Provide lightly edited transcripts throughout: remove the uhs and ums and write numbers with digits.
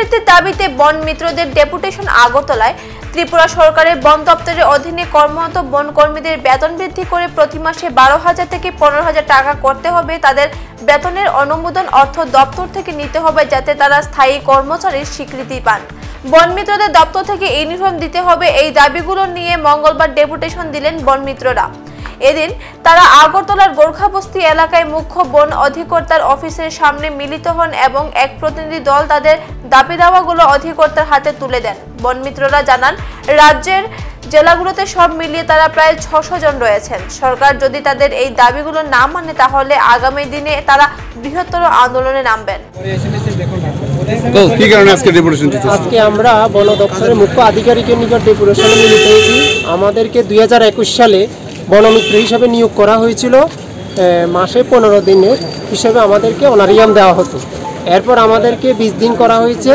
বৃদ্ধির দাবিতে বন মিত্রদের ডেপুটেশন আগরতলায়। ত্রিপুরা সরকারের বন দপ্তরের অধীনে কর্মরত বন কর্মীদের বেতন বৃদ্ধি করে প্রতি মাসে 12,000 থেকে 15,000 টাকা করতে হবে। তাদের বেতনের অনুমোদন অর্থ দপ্তর থেকে নিতে হবে যাতে তারা স্থায়ী কর্মচারীর স্বীকৃতি পান। বন মিত্রদের দপ্তর থেকে ইউনিফর্ম দিতে হবে। এই দাবিগুলো নিয়ে মঙ্গলবার ডেপুটেশন দিলেন বন মিত্ররা। এদিন তারা আগরতলার গোর্খাবস্তি এলাকায় মুখ্য বন অধিকর্তার অফিসের সামনে মিলিত হন এবং এক প্রতিনিধি দল তাদের দাবি দাওয়াগুলো অধিকর্তার হাতে তুলে দেন। বন মিত্ররা জানান, রাজ্যের জেলাগুলোতে সব মিলিয়ে তারা প্রায় 600 জন রয়েছেন। সরকার যদি তাদের এই দাবিগুলো না মানে তাহলে আগামী দিনে তারা বৃহত্তর আন্দোলনে নামবেন। আজকে আমরা বন দপ্তরের মুখ্য আধিকারিকের নিকট ডেপুটেশনে মিলিত হয়েছি। আমাদেরকে 2021 সালে বনমিত্র হিসাবে নিয়োগ করা হয়েছিল। মাসে 15 দিনের হিসাবে আমাদেরকে অনারিয়াম দেওয়া হতো। এরপর আমাদেরকে 20 দিন করা হয়েছে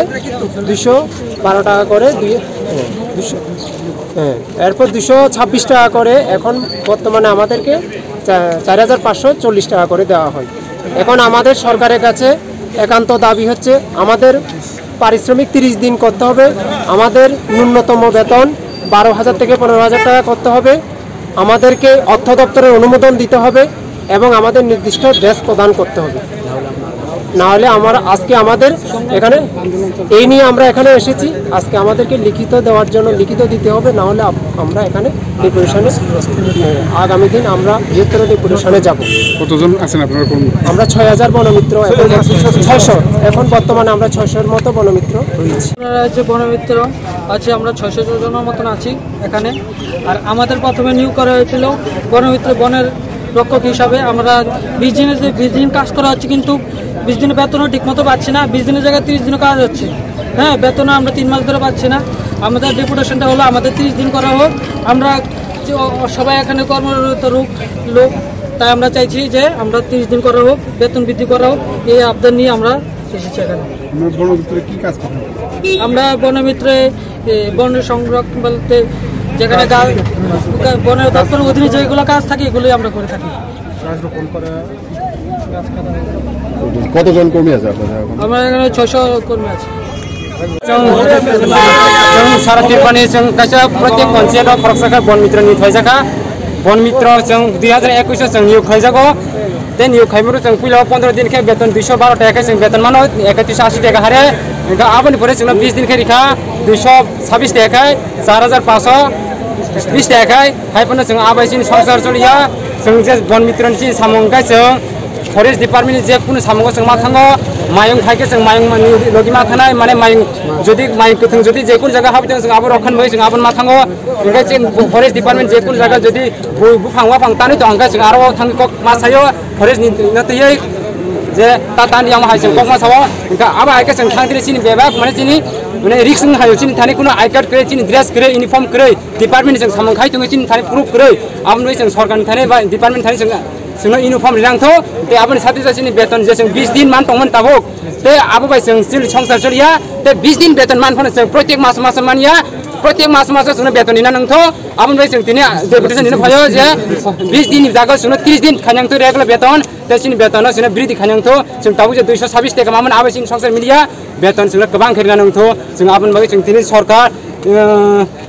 212 টাকা করে, এরপর 226 টাকা করে। এখন বর্তমানে আমাদেরকে 4,540 টাকা করে দেওয়া হয়। এখন আমাদের সরকারের কাছে একান্ত দাবি হচ্ছে আমাদের পারিশ্রমিক 30 দিন করতে হবে, আমাদের ন্যূনতম বেতন 12,000 থেকে 15,000 টাকা করতে হবে, আমাদেরকে অর্থ দপ্তরের অনুমোদন দিতে হবে এবং আমাদের নির্দিষ্ট ড্রেস প্রদান করতে হবে। না হলে আজকে আমাদের এখানে এই নিয়ে আমরা এখানে এসেছি। আজকে আমাদেরকে লিখিত দেওয়ার জন্য লিখিত দিতে হবে, না হলে আমরা এখানে ডেপুটেশনে আগামী দিন আমরা বৃহত্তর ডেপুটেশনে যাব। কতজন আছেন আপনারা? আমরা 6,000 বনমিত্র, 600 এখন বর্তমানে আমরা 600-এর মতো বনমিত্র রয়েছি। যে বনমিত্র আছে আমরা 600 জনের মতন আছি এখানে। আর আমাদের প্রথমে নিয়োগ করা হয়েছিল বনমিত্র বনের রক্ষক হিসাবে। আমরা 20 দিন কাজ করা হচ্ছে, কিন্তু 20 দিনের বেতনও ঠিকমতো পাচ্ছি না। 20 দিনের জায়গায় 30 দিনও কাজ হচ্ছে। হ্যাঁ, বেতনও আমরা 3 মাস ধরে পাচ্ছি না। আমাদের ডেপুটেশনটা হলো আমাদের 30 দিন করা হোক। আমরা সবাই এখানে কর্মরত লোক, তাই আমরা চাইছি যে আমরা 30 দিন করা হোক, বেতন বৃদ্ধি করা হোক। এই আবদার নিয়ে আমরা এসেছি এখানে। আমরা বনমিত্রে বন সংরক্ষণ বলতে যেখানে বনের দপ্তরের অধীনে যেগুলো কাজ থাকে এগুলোই আমরা করে থাকি। কতজন কর্মী আছে আমার এখানে 600 কর্মী আছে। सारा टिप्पणी प्रत्येक पंचायत फरक बन मित्र नि थाइजाखा बन मित्र 2021 नियोग खाइजागो ते नियोग खाइमरु पहिला 15 दिन के बेतन 212 टाका बेतन मानो 3180 टाका हारे आबनि परे 20 दिन के रिखा 226 टाका 4,520 टाका हाइपन आबाइसिन संसार चलिया बन मित्र सामंगा फरेस्ट डिपार्टमेंट जे कुनु सामंगो मा थांगो मायं थाइके मायं लगिमा थानाय माने मायं जदि मायं कथं जदि जे कुनु जायगा हाबदों जों आबो रखन मै जों आबन मा थांगो ओंखाय जों फरेस्ट डिपार्टमेंट जे कुनु जायगा जदि बुफांवा फांतानै तो ओंखाय जों आरो थांगो मा सायो फरेस्ट नतयै जे तातानि आम हाय जों कमा सावो ओंखाय आबा आइके जों थांदिरि सिनि बेबा माने सिनि माने रिक्स हायो सिनि थानि कुनु आई कार्ड करे सिनि ड्रेस करे यूनिफॉर्म करे डिपार्टमेंट जों सामंखाय जों सिनि थानि प्रूफ करे आबन मै जों सरकारनि थानि बा डिपार्टमेंट थानि जों यूनिफॉर्म रिलांथो ते आबनि साथी जासिनि बेतन जे 20 दिन मान तंगमन ताबो ते आबो बाय जों संसार चलिया ते 20 दिन बेतन मान फन जों प्रत्येक मास मानिया प्रत्येक मास जों बेतन दिना नंथो आबन बाय जों दिने डेपुटेशन दिनो भयो जे 20 दिन जागा जों 30 दिन खान्यांथो रेगुलर बेतन ते सिनि बेतन जों बृद्धि खान्यांथो जों ताबो जे 226 टाका मामन आबो सिनि संसार मिलिया बेतन जों गोबां खेरना नंथो जों आबन बाय जों दिने सरकार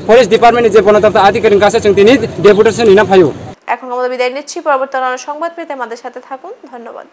फरेस्ट डिपार्टमेंट जे बनदप्तर आधिकारिक काছে जों दिने डेपुटेशन दिना भयो। এখন আমরা বিদায় নিচ্ছি। পরবর্তী সংবাদ পেতে আমাদের সাথে থাকুন। ধন্যবাদ।